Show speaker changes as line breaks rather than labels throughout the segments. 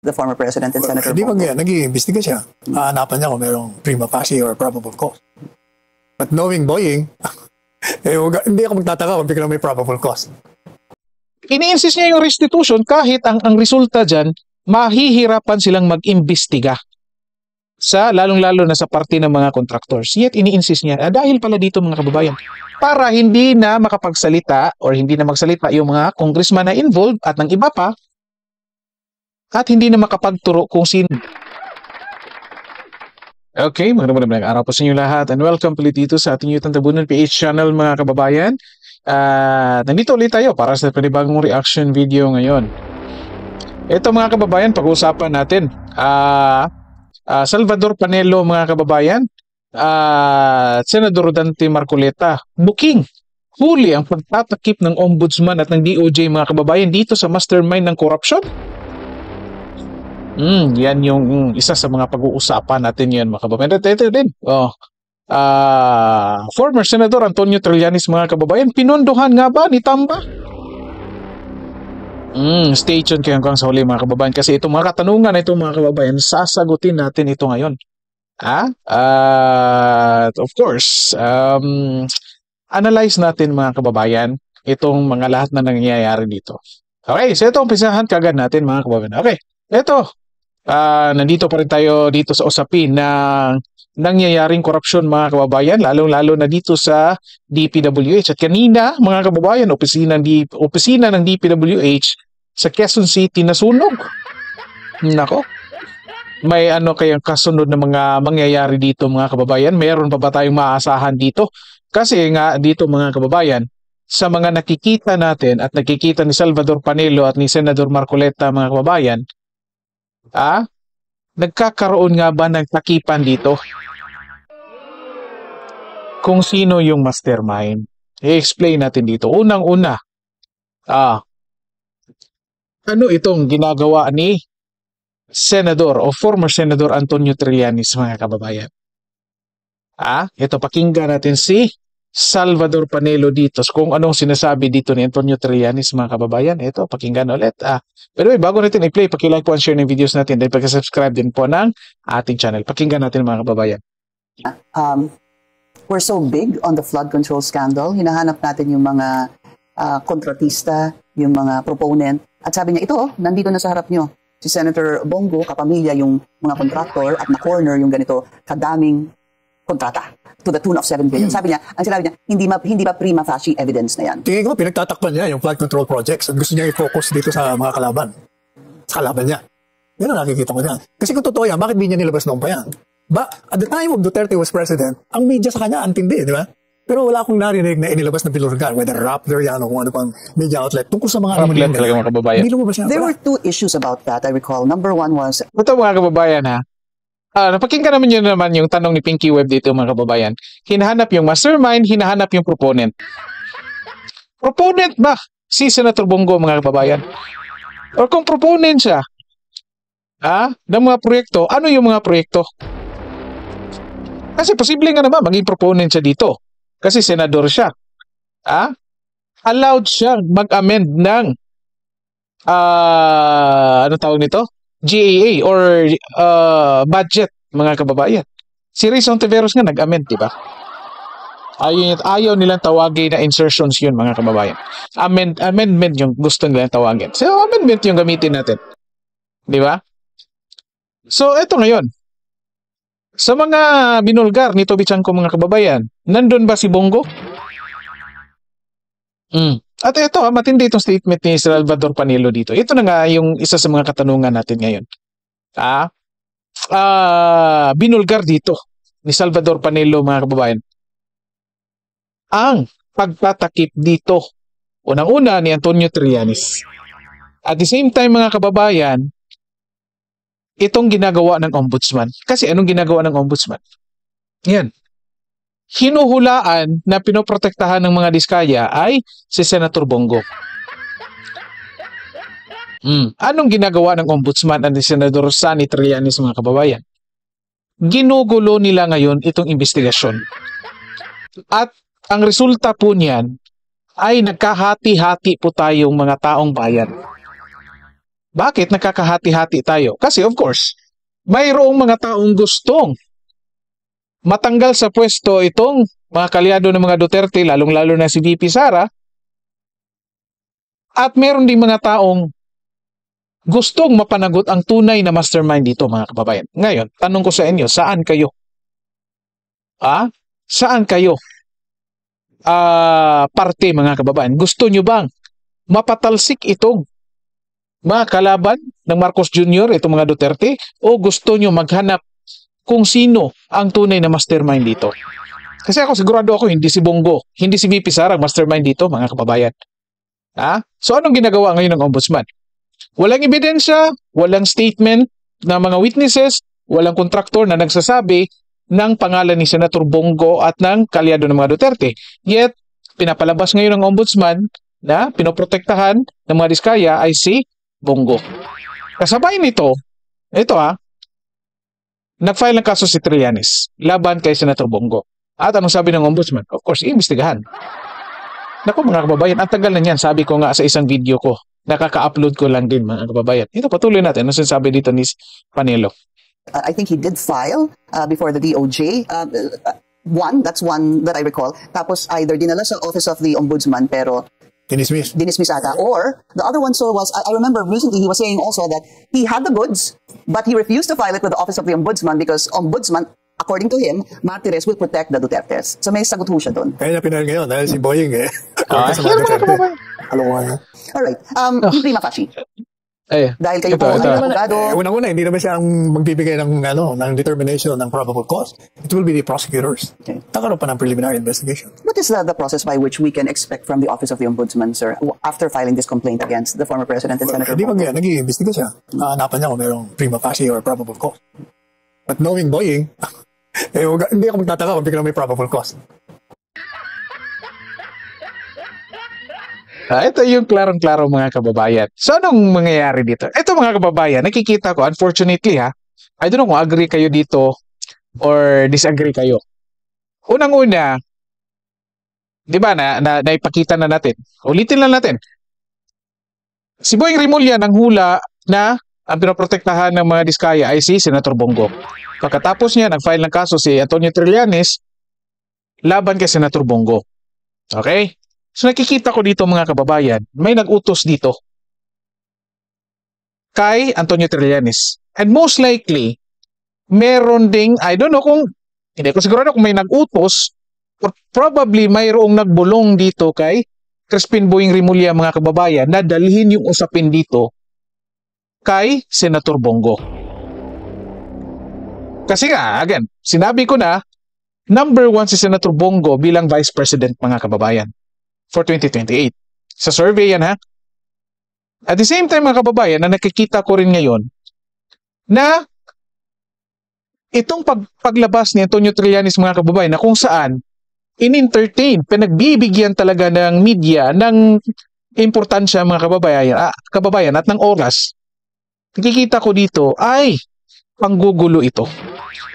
the former president and Senator
Hindi
Bongo.
ba nag-iimbestiga siya? Hahanapan niya kung merong prima facie or probable cause. But knowing Boying, hindi ako magtataka kung biglang may probable cause.
Ini-insist niya yung restitution kahit ang resulta dyan, mahihirapan silang mag-imbestiga sa lalong-lalo na sa parte ng mga contractors. Yet ini-insist niya, dahil pala dito mga kababayan, para hindi na makapagsalita or hindi na magsalita yung mga congressman na involved at ng iba pa, at hindi na makapagturo kung sino. Okay, magandang araw po sa inyo lahat and welcome ulit dito sa ating YouTube Tabunan PH channel mga kababayan. Nandito ulit tayo para sa panibagong reaction video ngayon. Ito mga kababayan, pag-uusapan natin Salvador Panelo mga kababayan at Senador Dante Marcoleta booking huli ang pagtatakip ng ombudsman at ng DOJ mga kababayan dito sa mastermind ng corruption. Yan yung isa sa mga pag-uusapan natin yan mga kababayan. Ito din. Former Senator Antonio Trillanes mga kababayan, pinondohan nga ba ni Tamba? Stay tuned kayo hanggang sa huli mga kababayan kasi itong mga katanungan na ito mga kababayan, sasagutin natin ito ngayon. Of course, analyze natin mga kababayan itong mga lahat na nangyayari dito. Okay, so ito umpisahan kagad natin mga kababayan. Okay, ito. Nandito pa rin tayo dito sa usapin ng nangyayaring korupsyon mga kababayan, lalong-lalo na dito sa DPWH. At kanina mga kababayan, opisina ng DPWH sa Quezon City nasunog. Nako, may kayang kasunod na mga mangyayari dito mga kababayan? Meron pa ba tayong maaasahan dito? Kasi nga dito mga kababayan, sa mga nakikita natin at nakikita ni Salvador Panelo at ni Senador Marcoleta mga kababayan, nagkakaroon nga ba ng takipan dito? Kung sino yung mastermind, i-explain natin dito. Unang-una, ano itong ginagawa ni Senador o former Senador Antonio Trillanes mga kababayan? Ito pakinggan natin si Salvador Panelo dito. Kung anong sinasabi dito ni Antonio Trillanes mga kababayan, ito pakinggan ulit. Pero bago natin i-play, paki-like po and share ng videos natin dahil pag-subscribe din po ng ating channel. Pakinggan natin mga kababayan.
We're so big on the flood control scandal. Hinahanap natin yung mga kontratista, yung mga proponent. At sabi niya, ito, nandito na sa harap nyo. Si Senator Bongo, kapamilya yung mga contractor at na-corner yung ganito kadaming kontrata to the tune of 7 billion. Sabi niya, ang sinabi niya, hindi ba prima facie evidence na yan?
Tingin ko, pinagtatakpan niya yung flood control projects at gusto niya i-focus dito sa mga kalaban. Sa kalaban niya. Yan ang nakikita ko niya. Kasi kung totoo yan, bakit di niya nilabas noon pa yan? At the time of Duterte was president, ang media sa kanya antindi, di ba? Pero wala akong narinig na inilabas ng Pilurgan, whether Rappler yan o kung ano pang media outlet, tungkol sa mga
Rappler talaga mga kababayan.
There were two issues about that, I recall. Number one was...
Ito mga kababayan napakinggan naman yun naman yung tanong ni Pinky Web dito mga kababayan. Hinahanap yung mastermind, hinahanap yung proponent. Proponent ba si Senator Bongo mga kababayan? Or kung proponent siya, ng mga proyekto, ano yung mga proyekto? Kasi posible nga naman maging proponent siya dito. Kasi senador siya. Allowed siya mag-amend ng ano tawag nito? GAA or budget mga kababayan. Si Rizon Tiveros nga nag-amend, di ba? Ayaw nilang tawagin na insertions yun mga kababayan. Amendment yung gusto nilang tawagin. So amendment yung gamitin natin. Di ba? So eto ngayon. Sa mga binulgar ni Toby Chanko mga kababayan, nandun ba si Bongo? At ito, matindi itong statement ni Salvador Panelo dito. Ito na nga yung isa sa mga katanungan natin ngayon. Binulgar dito ni Salvador Panelo mga kababayan. Ang pagtatakip dito, unang-una ni Antonio Trillanes. At the same time mga kababayan, itong ginagawa ng ombudsman. Kasi anong ginagawa ng ombudsman? Yan. Hinuhulaan na pinoprotektahan ng mga diskaya ay si Senator Bongo. Anong ginagawa ng ombudsman at ni Senador Sani Trillanes mga kababayan? Ginugulo nila ngayon itong investigasyon. At ang resulta po niyan ay nagkahati-hati po tayong mga taong bayan. Bakit nakakahati-hati tayo? Kasi of course, mayroong mga taong gustong matanggal sa pwesto itong mga kalyado ng mga Duterte, lalong-lalo na si VP Sara, at meron ding mga taong gustong mapanagot ang tunay na mastermind dito, mga kababayan. Ngayon, tanong ko sa inyo, saan kayo? Saan kayo? Parte, mga kababayan. Gusto nyo bang mapatalsik itong mga kalaban ng Marcos Jr., itong mga Duterte, o gusto nyo maghanap kung sino ang tunay na mastermind dito? Kasi ako, sigurado ako, hindi si Bongo, hindi si VP Sara ang mastermind dito, mga kababayan. So anong ginagawa ngayon ng ombudsman? Walang ebidensya, walang statement na mga witnesses, walang kontraktor na nagsasabi ng pangalan ni Senator Bongo at ng kalyado ng mga Duterte. Yet, pinapalabas ngayon ng ombudsman na pinoprotektahan ng mga Diskaya ay si Bongo. Kasabay nito, ito nag-file ng kaso si Trillanes laban kay Senator Bongo. At anong sabi ng ombudsman? Of course, iimbestigahan. Naku mga kababayan, ang tagal na niyan, sabi ko nga sa isang video ko, nakaka-upload ko lang din mga kababayan. Ito, patuloy natin. Ano sinasabi dito ni Panelo?
I think he did file before the DOJ. That's one that I recall. Tapos either dinala sa Office of the Ombudsman pero dinismiss ata. Or the other one was, I remember recently he was saying also that he had the goods, but he refused to file it with the Office of the Ombudsman because Ombudsman, according to him, Martires will protect the Dutertes. So may sagot ho siya doon.
Kaya niya pinahal ngayon dahil si Boying
Alright. Yung prima facie. Dahil kayo po ay abogado.
Unang-una, hindi naman siya ang magbibigay ng determination ng probable cause. It will be the prosecutors.
Okay.
Nakaroon pa ng preliminary investigation.
What is the process by which we can expect from the Office of the Ombudsman, sir, after filing this complaint against the former President and Senator
Hindi
Bongo?
nag-iimbestiga siya. Hanapan niya kung mayroong prima facie or probable cause. But knowing Boying, hindi ako magtataka kung biglang may probable cause.
Ito yung klarong-klaro mga kababayan. So, anong mangyayari dito? Ito mga kababayan, nakikita ko, unfortunately I don't know kung agree kayo dito or disagree kayo. Unang-una, di ba, naipakita na natin. Ulitin lang natin. Si Boying Rimulya nang hula na ang pinoprotektahan ng mga Diskaya ay si Senator Bongo. Pagkatapos niya, nag-file ng kaso si Antonio Trillanes laban kay Senator Bongo. Okay? So nakikita ko dito mga kababayan, may nag-utos dito kay Antonio Trillanes. And most likely, meron ding, I don't know kung, hindi ko sigurado kung may nag-utos or probably mayroong nagbulong dito kay Crispin Boying Rimulya mga kababayan na dalhin yung usapin dito kay Senator Bongo. Kasi nga, again, sinabi ko na, number 1 si Senator Bongo bilang Vice President mga kababayan for 2028. Sa survey yan At the same time mga kababayan, na nakikita ko rin ngayon na itong paglabas ni Antonio Trillanes mga kababayan na kung saan in-entertain, pinagbibigyan talaga ng media ng importansya mga kababayan at ng oras. Nakikita ko dito ay panggugulo ito.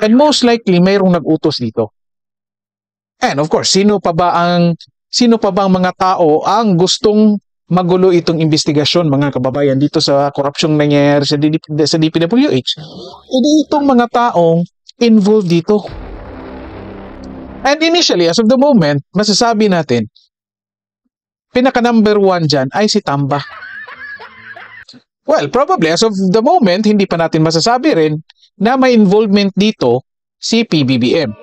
And most likely mayroong nag-utos dito. And of course, sino pa bang mga tao ang gustong magulo itong investigasyon mga kababayan dito sa korupsyong nangyayari sa DPWH? Hindi itong mga taong involved dito. And initially, as of the moment, masasabi natin, pinaka number 1 dyan ay si Tamba. Well, probably as of the moment, hindi pa natin masasabi rin na may involvement dito si PBBM.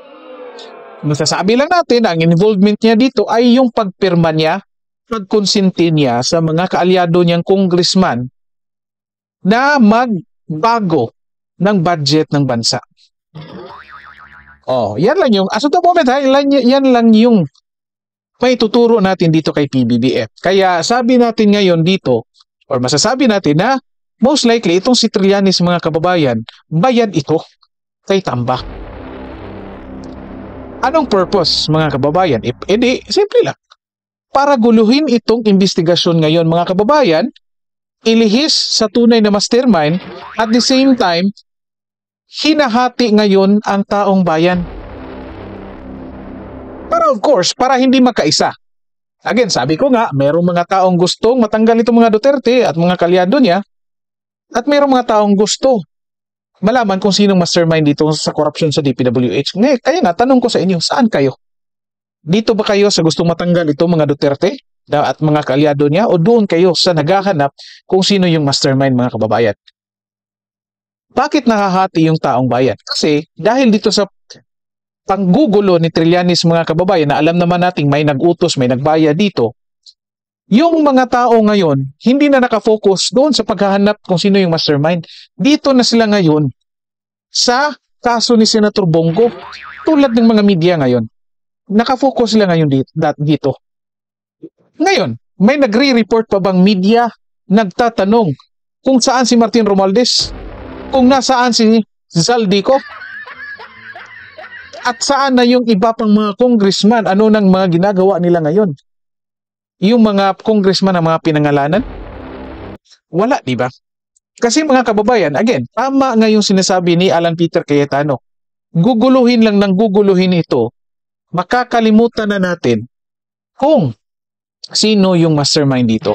Masasabi lang natin na ang involvement niya dito ay yung pagpirma niya, pagkonsinti niya sa mga kaalyado niyang congressman na magbago ng budget ng bansa. Yan lang yung, as of the moment, yan lang yung may tuturo natin dito kay PBBM. Kaya sabi natin ngayon dito, or masasabi natin na most likely itong si Trillanes mga kababayan, bayad ito kay Tamba. Anong purpose mga kababayan? Simple lang. Para guluhin itong investigasyon ngayon mga kababayan, ilihis sa tunay na mastermind, at the same time, hinahati ngayon ang taong bayan. Para of course, para hindi magkaisa. Again, sabi ko nga, merong mga taong gustong matanggal itong mga Duterte at mga kalyado niya, At mayroong mga taong gusto malaman kung sinong mastermind dito sa korupsyon sa DPWH. Ngayon, kaya nga, tanong ko sa inyo, saan kayo? Dito ba kayo sa gustong matanggal ito mga Duterte at mga kaalyado niya, o doon kayo sa naghahanap kung sino yung mastermind, mga kababayan? Bakit nakahati yung taong bayan? Kasi dahil dito sa panggugulo ni Trillanes, mga kababayan, na alam naman nating may nag-utos, may nagbaya dito, yung mga tao ngayon, hindi na nakafocus doon sa paghahanap kung sino yung mastermind. Dito na sila ngayon sa kaso ni Senator Bongo. Tulad ng mga media ngayon, nakafocus sila ngayon dito. Ngayon, may nagre-report pa bang media nagtatanong kung saan si Martin Romualdez? Kung nasaan si Zaldico? At saan na yung iba pang mga congressman? Ano nang mga ginagawa nila ngayon? Yung mga congressman na mga pinangalanan? Wala, di ba? Kasi mga kababayan, again, tama nga yung sinasabi ni Alan Peter Cayetano. Guguluhin lang ng guguluhin ito, makakalimutan na natin kung sino yung mastermind dito.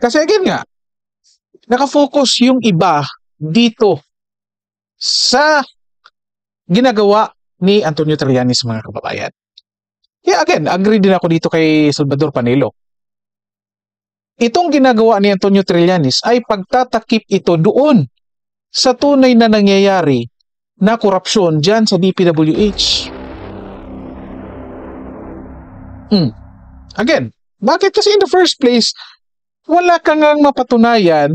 Kasi again nga, nakafocus yung iba dito sa ginagawa ni Antonio Trillanes, mga kababayan. Kaya again, agree din ako dito kay Salvador Panelo. Itong ginagawa ni Antonio Trillanes ay pagtatakip ito doon sa tunay na nangyayari na korupsyon dyan sa DPWH. Again, bakit? Kasi in the first place, wala kang mapatunayan,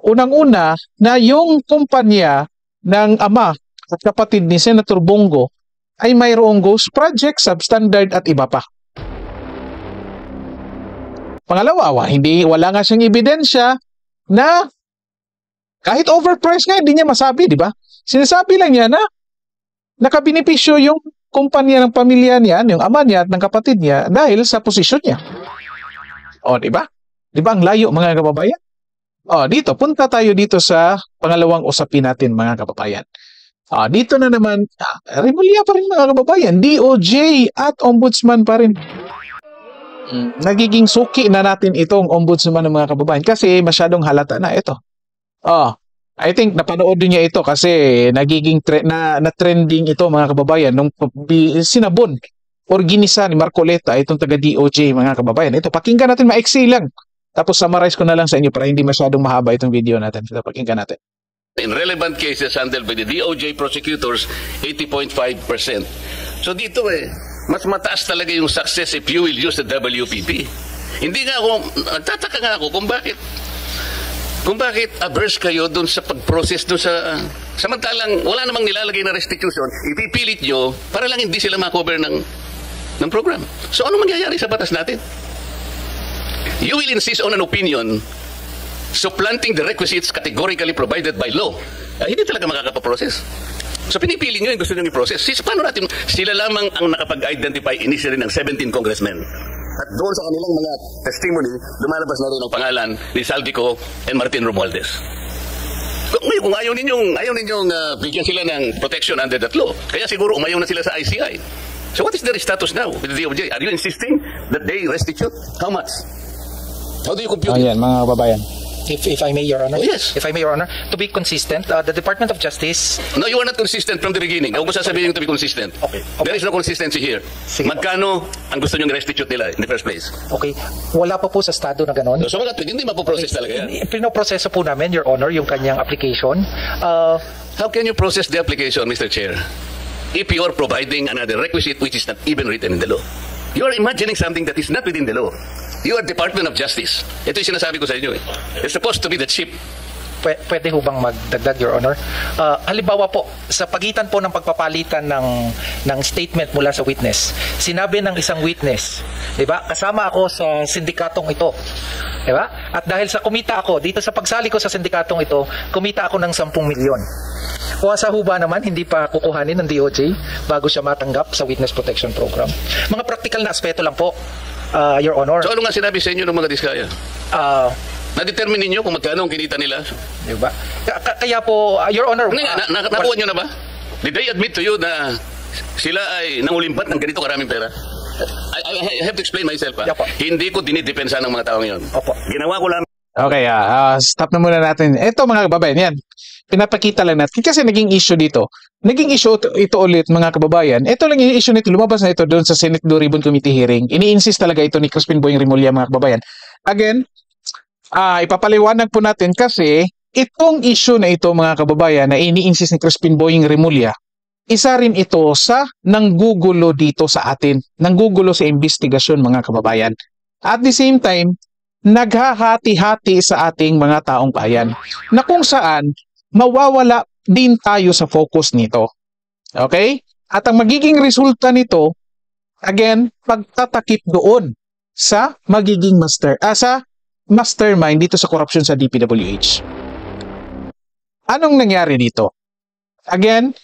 unang-una, na yung kumpanya ng ama at kapatid ni Senator Bongo ay mayroong ghost project, substandard at iba pa. Pangalawa, wala nga siyang ebidensya na kahit overpriced nga, hindi niya masabi, di ba? Sinasabi lang niya na nakabinipisyo yung kumpanya ng pamilya niya, yung ama niya at ng kapatid niya dahil sa posisyon niya. O, di ba? Di ba ang layo, mga kababayan? O, dito, punta tayo dito sa pangalawang usapin natin, mga kababayan. Dito na naman, Remulla pa rin, mga kababayan. DOJ at Ombudsman pa rin. Nagiging suki na natin itong Ombudsman ng mga kababayan kasi masyadong halata na ito. I think napanood niya ito kasi nagiging na-trending ito, mga kababayan, nung sinabon or ginisa ni Marcoleta itong taga DOJ, mga kababayan. Ito, pakinggan natin, maiksi lang. Tapos summarize ko na lang sa inyo para hindi masyadong mahaba itong video natin. Ito, pakinggan natin.
In relevant cases handled by the DOJ prosecutors, 80.5%. So dito mas mataas talaga yung success if you will use the WPP. Hindi nga ako, nagtataka nga ako kung bakit averse kayo dun sa pag-process dun sa samantalang wala namang nilalagay na restitution, ipipilit nyo para lang hindi sila makover ng program. So ano mangyayari sa batas natin? You will insist on an opinion supplanting the requisites categorically provided by law. Hindi talaga makakapaprocess. So pinipili nyo yung gusto nyo i-process. Paano natin? Sila lamang ang nakapag-identify initially ng 17 congressmen. At doon sa kanilang mga testimony, lumalabas na rin ang pangalan ni Zaldico and Martin Romualdez. Kung ayaw ninyong bigyan sila ng protection under that law, kaya siguro umayaw na sila sa ICI. So what is their status now with the DOJ? Are you insisting that they restitute? How much? How do you compute it?
Ayan, mga kababayan.
If I may, Your Honor.
Oh, yes.
If I may, Your Honor, to be consistent, the Department of Justice...
No, you are not consistent from the beginning. Huwag mo sasabihin yung to be consistent.
Okay.
There is no consistency here.
Sige.
Magkano ang gusto nyo restitute nila in the first place?
Okay. Wala pa po sa estado na ganon.
So mga hindi mapoprocess talaga yan.
Pinoproseso po namin, Your Honor, yung kanyang application.
How can you process the application, Mr. Chair, if you are providing another requisite which is not even written in the law? You are imagining something that is not within the law. You are Department of Justice. Ito yung sinasabi ko sa inyo. You're supposed to be the chief.
Pwede ho bang magdagdag, Your Honor? Halimbawa po, sa pagitan po ng pagpapalitan ng statement mula sa witness, sinabi ng isang witness, di ba? Kasama ako sa sindikatong ito. Di ba? At dahil sa kumita ako, dito sa pagsali ko sa sindikatong ito, kumita ako ng 10 milyon. O sa huba naman, hindi pa kukuhanin ng DOJ bago siya matanggap sa Witness Protection Program. Mga practical na aspeto lang po, Your Honor.
So ano nga sinabi sa inyo ng mga diskaya? Na-determine ninyo kung magkano ang kinita nila?
Diba? Kaya po, Your Honor...
Nakuha nyo na ba? Did they admit to you na sila ay nangulimbat ng ganito karaming pera? I have to explain myself.
Opo.
Hindi ko dinidepensa ng mga tao ngayon.
Opo.
Ginawa ko lang
Okay, stop na muna natin. Ito mga kababayan, yan. Pinapakita lang natin. Kasi naging issue dito. Naging issue ito ulit mga kababayan. Ito lang yung issue nito. Lumabas na ito doon sa Senate Blue Ribbon Committee hearing. Ini-insist talaga ito ni Crispin Boying Remulla mga kababayan. Again, ipapaliwanag po natin kasi itong issue na ito mga kababayan na ini-insist ni Crispin Boying Remulla, isa rin ito sa nanggugulo dito sa atin. Nanggugulo sa investigasyon mga kababayan. At the same time, naghahati-hati sa ating mga taong bayan na kung saan mawawala din tayo sa focus nito. Okay? At ang magiging resulta nito, again, pagtatakip doon sa magiging mastermind dito sa corruption sa DPWH. Anong nangyari dito? Again,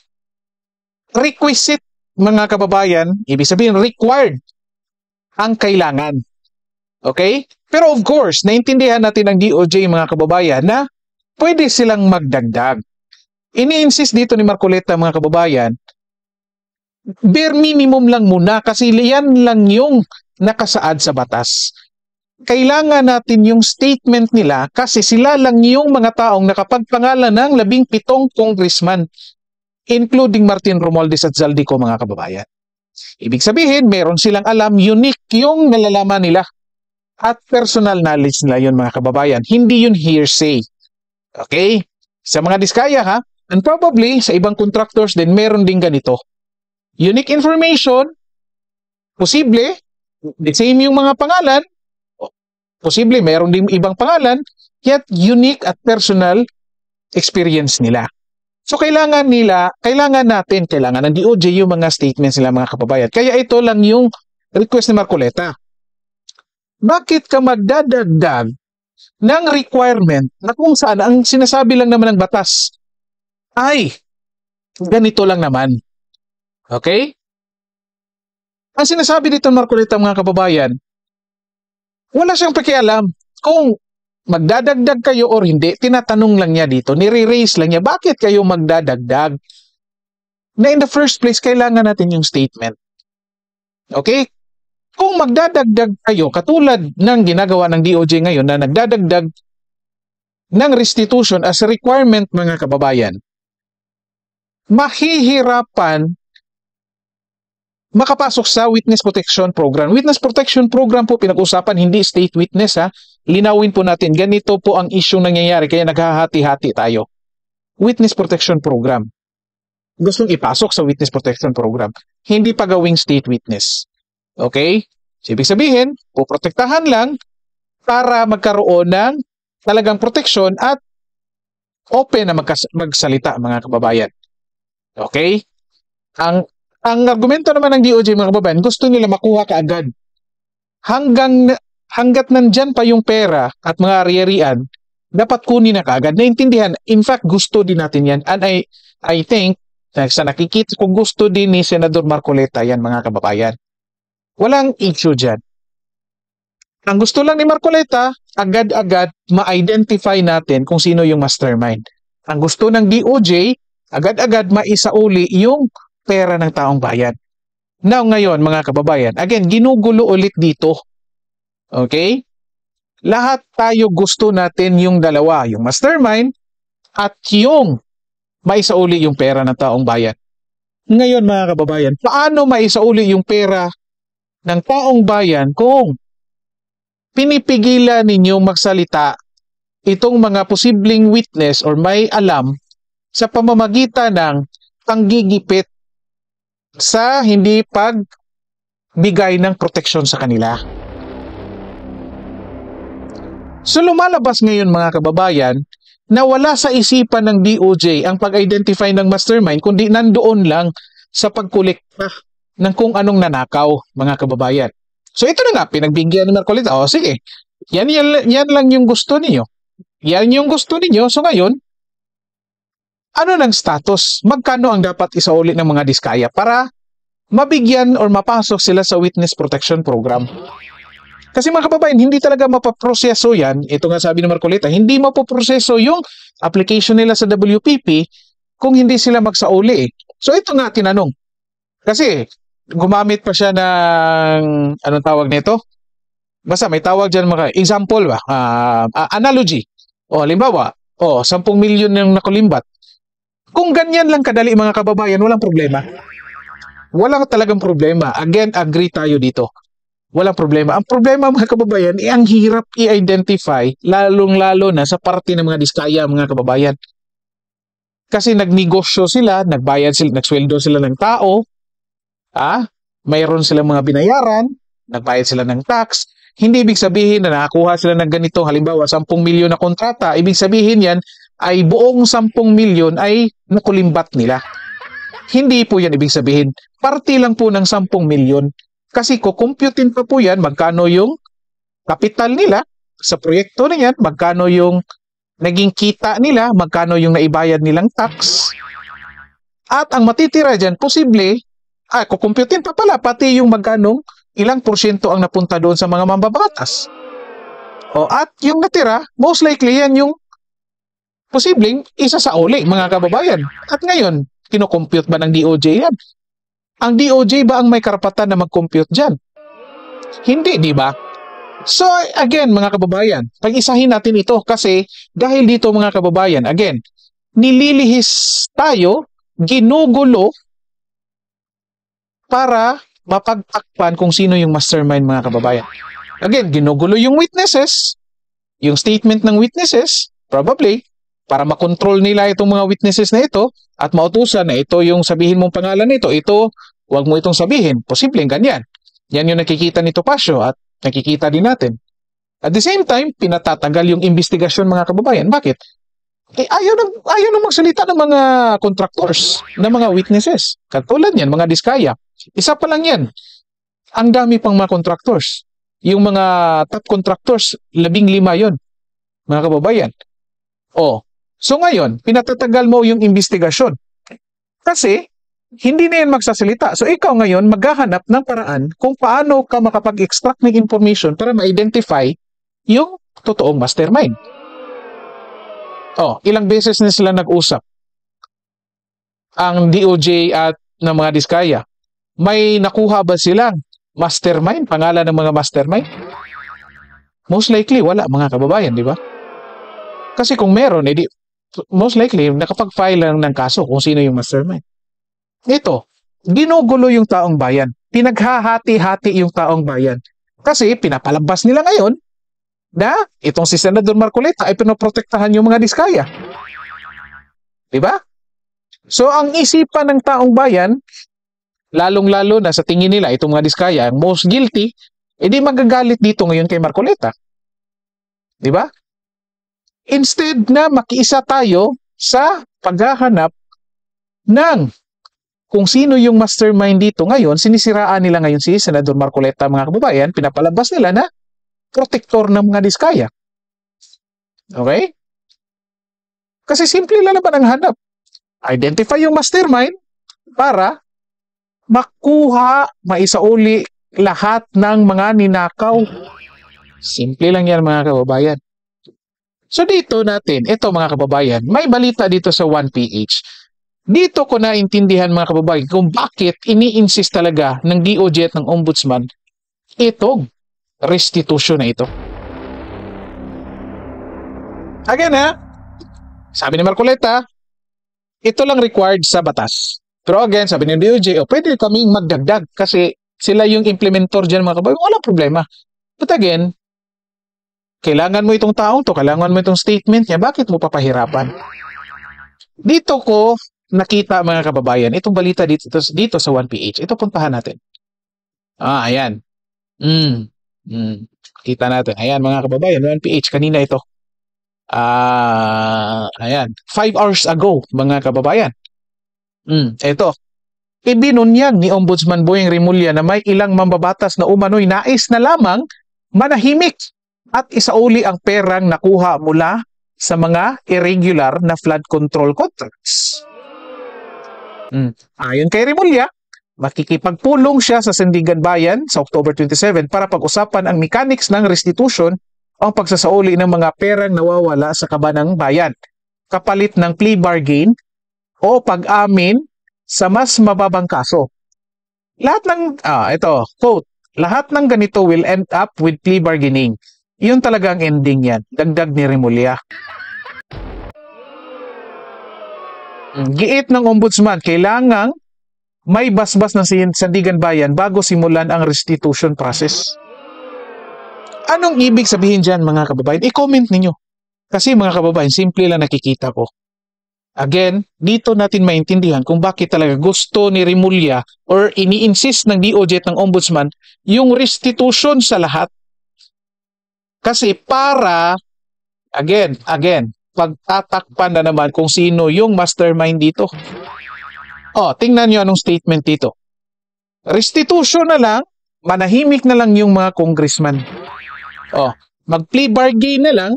requisite mga kababayan, ibig sabihin required ang kailangan. Okay? Pero of course, naintindihan natin ng DOJ mga kababayan na pwede silang magdagdag. Ini-insist dito ni Marcoleta mga kababayan, bare minimum lang muna kasi yan lang yung nakasaad sa batas. Kailangan natin yung statement nila kasi sila lang yung mga taong nakapagpangalan ng 17 congressman, including Martin Romualdez at Zaldico mga kababayan. Ibig sabihin, meron silang alam, unique yung nalalaman nila. At personal knowledge nila yun mga kababayan. Hindi yun hearsay. Okay? Sa mga diskaya ha, and probably sa ibang contractors din meron din ganito. Unique information, posible, the same yung mga pangalan, posible meron din ibang pangalan, yet unique at personal experience nila. So kailangan ng DOJ yung mga statements nila mga kababayan. Kaya ito lang yung request ni Marcoleta. Bakit ka magdadagdag ng requirement na kung saan ang sinasabi lang naman ng batas ay ganito lang naman? Okay? Ang sinasabi dito ng Marcoleta mga kababayan, wala siyang pakialam kung magdadagdag kayo or hindi. Tinatanong lang niya dito, nire-raise lang niya, bakit kayo magdadagdag? Na in the first place, kailangan natin yung statement. Okay? Kung magdadagdag kayo, katulad ng ginagawa ng DOJ ngayon na nagdadagdag ng restitution as a requirement mga kababayan, mahihirapan makapasok sa Witness Protection Program. Witness Protection Program po pinag-usapan, hindi state witness ha. Linawin po natin, ganito po ang issue nangyayari kaya naghahati-hati tayo. Witness Protection Program. Gustong ipasok sa Witness Protection Program. Hindi pa gawing state witness. Okay? So, ibig sabihin, puprotektahan lang para magkaroon ng talagang proteksyon at open na magsalita mga kababayan. Okay? Ang argumento naman ng DOJ mga kababayan, gusto nila makuha kaagad. Hanggat nandyan pa yung pera at mga ari-arian, dapat kunin na kaagad. Naintindihan. In fact, gusto din natin yan. And I think, sa nakikita kung gusto din ni Senador Marcoleta yan mga kababayan. Walang issue dyan. Ang gusto lang ni Marcoleta, agad-agad ma-identify natin kung sino yung mastermind. Ang gusto ng DOJ, agad-agad maisauli yung pera ng taong bayan. Now ngayon mga kababayan, again, ginugulo ulit dito. Okay? Lahat tayo gusto natin yung dalawa, yung mastermind at yung maisauli yung pera ng taong bayan. Ngayon mga kababayan, paano maisauli yung pera ng taong bayan kung pinipigilan ninyong magsalita itong mga posibleng witness or may alam sa pamamagitan ng panggigipit sa hindi pagbigay ng proteksyon sa kanila. So lumalabas ngayon mga kababayan na wala sa isipan ng DOJ ang pag-identify ng mastermind kundi nandoon lang sa pagkolekta ng kung anong nanakaw mga kababayan. So ito na nga, pinagbigyan ni Marcoleta. O sige, yan lang yung gusto niyo. Yan yung gusto niyo. So ngayon, ano ng status? Magkano ang dapat isauli ng mga diskaya para mabigyan or mapasok sila sa Witness Protection Program? Kasi mga kababayan, hindi talaga mapaproseso yan. Ito nga sabi ni Marcoleta, hindi mapaproseso yung application nila sa WPP kung hindi sila magsauli. So ito nga tinanong. Kasi gumamit pa siya ng, anong tawag nito? basta may tawag dyan mga example ba, analogy. O halimbawa, 10 milyon yung nakulimbat. Kung ganyan lang kadali mga kababayan, walang problema. Walang talagang problema. Again, agree tayo dito. Walang problema. Ang problema mga kababayan, ang hirap i-identify, lalong-lalo na sa parte ng mga diskaya mga kababayan. Kasi nagnegosyo sila, nagbayad sila, nagsweldo sila ng tao, mayroon silang mga binayaran, nagbayad sila ng tax. Hindi ibig sabihin na nakakuha sila ng ganito, halimbawa 10 milyon na kontrata, ibig sabihin yan ay buong 10 milyon ay nakulimbat nila. Hindi po yan ibig sabihin. Parte lang po ng 10 milyon. Kasi kukumputin pa po yan magkano yung kapital nila sa proyekto na yan, magkano yung naging kita nila, magkano yung naibayad nilang tax. At ang matitira dyan, posible, kukumputin pa pala pati yung magkano, ilang porsyento ang napunta doon sa mga mambabatas. At yung natira, most likely yan yung posibleng isa sa uli, mga kababayan. At ngayon, kinukompute ba ng DOJ yan? Ang DOJ ba ang may karapatan na mag-compute dyan? Hindi, di ba? So, again, mga kababayan, pag-isahin natin ito kasi dahil dito, mga kababayan, again, nililihis tayo, ginugulo para mapagtakpan kung sino yung mastermind, mga kababayan. Again, ginugulo yung witnesses, yung statement ng witnesses, probably, para makontrol nila itong mga witnesses na ito at mautusan na ito yung sabihin mong pangalan nito, ito, huwag mo itong sabihin. Posibleng ganyan. Yan yung nakikita ni Topacio at nakikita din natin. At the same time, pinatatagal yung investigasyon, mga kababayan. Bakit? Ayaw nang magsalita ng mga contractors, ng mga witnesses. Katulad yan, mga diskaya. Isa pa lang yan. Ang dami pang mga contractors. Yung mga top contractors, 15 yon, mga kababayan. So ngayon, pinatatagal mo yung investigasyon. Kasi, hindi na yan magsasalita. So ikaw ngayon, maghahanap ng paraan kung paano ka makapag-extract ng information para ma-identify yung totoong mastermind. Ilang beses na sila nag-usap. Ang DOJ at ng mga diskaya. May nakuha ba silang mastermind? Pangalan ng mga mastermind? Most likely, wala, mga kababayan, di ba? Kasi kung meron, most likely, nakapag-file lang ng kaso kung sino yung mastermind. Ito, ginugulo yung taong bayan. Pinaghahati-hati yung taong bayan. Kasi pinapalabas nila ngayon na itong si Senador Marcoleta ay pinoprotektahan yung mga diskaya. Diba? So, ang isipan ng taong bayan, lalong-lalo na sa tingin nila, itong mga diskaya, ang most guilty, edi magagalit dito ngayon kay Marcoleta. Diba? Instead na makiisa tayo sa paghahanap ng kung sino yung mastermind dito ngayon, sinisiraan nila ngayon si Senador Marcoleta, mga kababayan, pinapalabas nila na protektor ng mga diskaya. Okay? Kasi simple lang naman ang hanap. Identify yung mastermind para makuha, maisauli lahat ng mga ninakaw. Simple lang yan, mga kababayan. So dito natin, ito mga kababayan, may balita dito sa 1PH. Dito ko naintindihan, mga kababayan, kung bakit ini-insist talaga ng DOJ at ng Ombudsman itong restitution na ito. Again sabi ni Marcoleta, ito lang required sa batas. Pero again, sabi ni DOJ, pwede kaming magdagdag kasi sila yung implementor dyan, mga kababayan, wala problema. But again, kailangan mo itong taong to, kailangan mo itong statement niya, bakit mo papahirapan? Dito ko nakita, mga kababayan, itong balita dito sa 1PH. Ito, puntahan natin. Ayan. Kita natin. Ayan, mga kababayan, 1PH, kanina ito. Ayan. 5 hours ago, mga kababayan. Ito. Ibinunyag ni Ombudsman Boyeng Rimulya na may ilang mambabatas na umano'y nais na lamang manahimik at isauli ang perang nakuha mula sa mga irregular na flood control contracts. Ayon kay Rimulya, makikipagpulong siya sa Sandigan Bayan sa October 27 para pag-usapan ang mechanics ng restitution o ang pagsasauli ng mga perang nawawala sa kabanang bayan, kapalit ng plea bargain o pag-amin sa mas mababang kaso. Lahat ng, ito, quote, lahat ng ganito will end up with plea bargaining. Yun talaga ang ending yan. Dagdag ni Remulla. Giit ng ombudsman, kailangang may basbas ng Sandigan Bayan bago simulan ang restitution process. Anong ibig sabihin dyan, mga kababayan? I-comment ninyo. Kasi mga kababayan, simple lang nakikita ko. Again, dito natin maintindihan kung bakit talaga gusto ni Remulla or ini-insist ng DOJ at ng ombudsman yung restitution sa lahat. Kasi para, again, pagtatakpan na naman kung sino yung mastermind dito. Tingnan nyo anong statement dito. Restitution na lang, manahimik na lang yung mga congressman. Mag-plea bargain na lang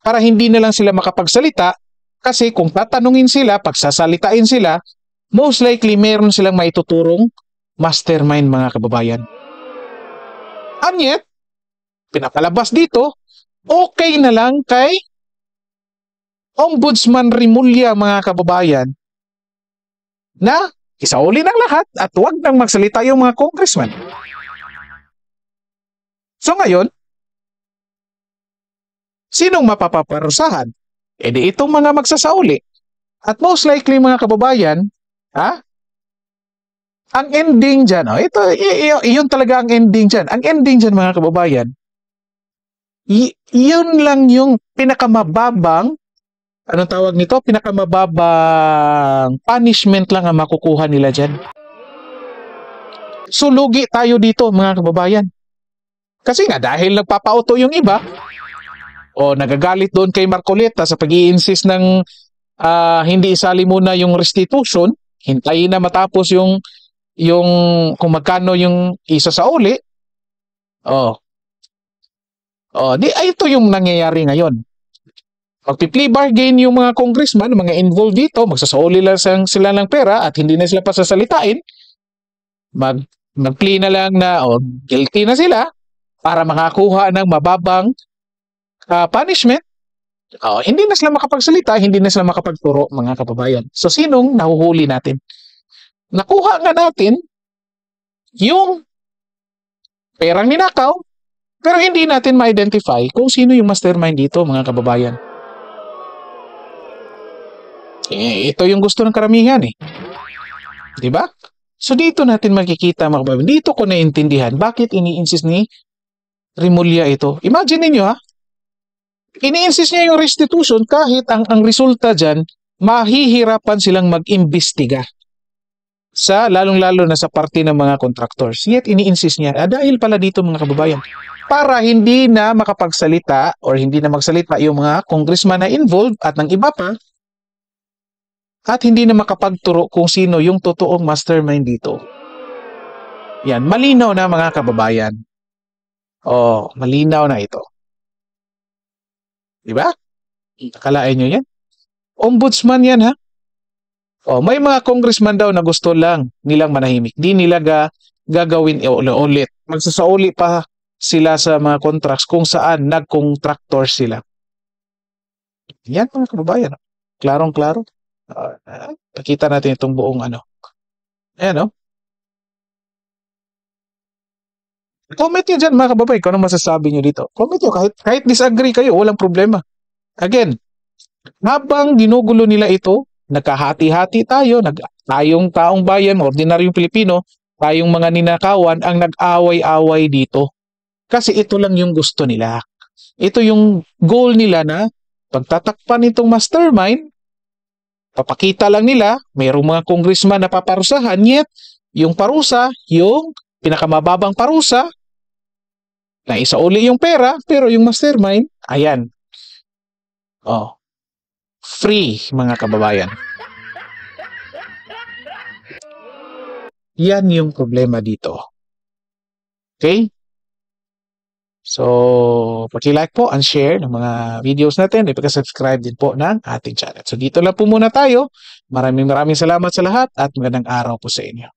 para hindi na lang sila makapagsalita kasi kung tatanungin sila, pagsasalitain sila, most likely meron silang maituturong mastermind, mga kababayan. And yet, pinapalabas dito, okay na lang kay Ombudsman Remulla, mga kababayan, na isauli ng lahat at huwag nang magsalita yung mga congressman. So ngayon, sinong mapapaparusahan? Di itong mga magsasauli. At most likely, mga kababayan, ang ending dyan, yun talaga ang ending dyan. Ang ending dyan, mga kababayan, yun lang yung pinakamababang, anong tawag nito? Pinakamababang punishment lang ang makukuha nila dyan. So, lugi tayo dito, mga kababayan. Kasi nga, dahil nagpapauto yung iba, nagagalit doon kay Marcoleta sa pag-i-insist ng hindi isali muna yung restitution, hintayin na matapos yung kung magkano yung isa sa uli. Ito yung nangyayari ngayon. Magpi-plea bargain yung mga congressman, mga involved dito, magsasauli lang sila ng pera at hindi na sila pasasalitain. Mag-plea na lang na guilty na sila para makakuha ng mababang punishment. Hindi na sila makapagsalita, hindi na sila makapagturo, mga kababayan. So, sinong nahuhuli natin? Nakuha nga natin yung perang ninakaw, pero hindi natin ma-identify kung sino yung mastermind dito, mga kababayan. Ito yung gusto ng karamihan, diba? So, dito natin makikita, mga kababayan. Dito ko naiintindihan bakit ini-insist ni Remulla ito. Imagine niyo, ini-insist niya yung restitution kahit ang resulta dyan, mahihirapan silang mag-imbestiga lalong-lalo na sa parte ng mga contractors. Yet, ini-insist niya, dahil pala dito, mga kababayan, para hindi na makapagsalita or hindi na magsalita yung mga congressman na involved at ng iba pa, at hindi na makapagturo kung sino yung totoong mastermind dito. Yan, malinaw na, mga kababayan. Malinaw na ito. Diba? Akalain nyo yan? Ombudsman yan, may mga congressman daw na gusto lang nilang manahimik. Di nila gagawin ulit. Magsasauli pa sila sa mga contracts kung saan nag-contractor sila. Yan, mga kababayan. Klarong-klaro. Pakita natin itong buong Ayan, Comment nyo dyan, mga kababayan, kung ano masasabi nyo dito. Comment nyo, kahit disagree kayo, walang problema. Again, habang ginugulo nila ito, nagkahati-hati tayo, tayong taong bayan, ordinaryong Pilipino, tayong mga ninakawan, ang nag-away-away dito. Kasi ito lang yung gusto nila. Ito yung goal nila na pagtatakpan itong mastermind, papakita lang nila, mayroong mga congressman na paparusahan, yet yung parusa, yung pinakamababang parusa, na isauli yung pera, pero yung mastermind, ayan. Free, mga kababayan. Yan yung problema dito. Okay? So, paki-like po and share ng mga videos natin. Ipag-subscribe din po ng ating channel. So, dito lang po muna tayo. Maraming salamat sa lahat at magandang araw po sa inyo.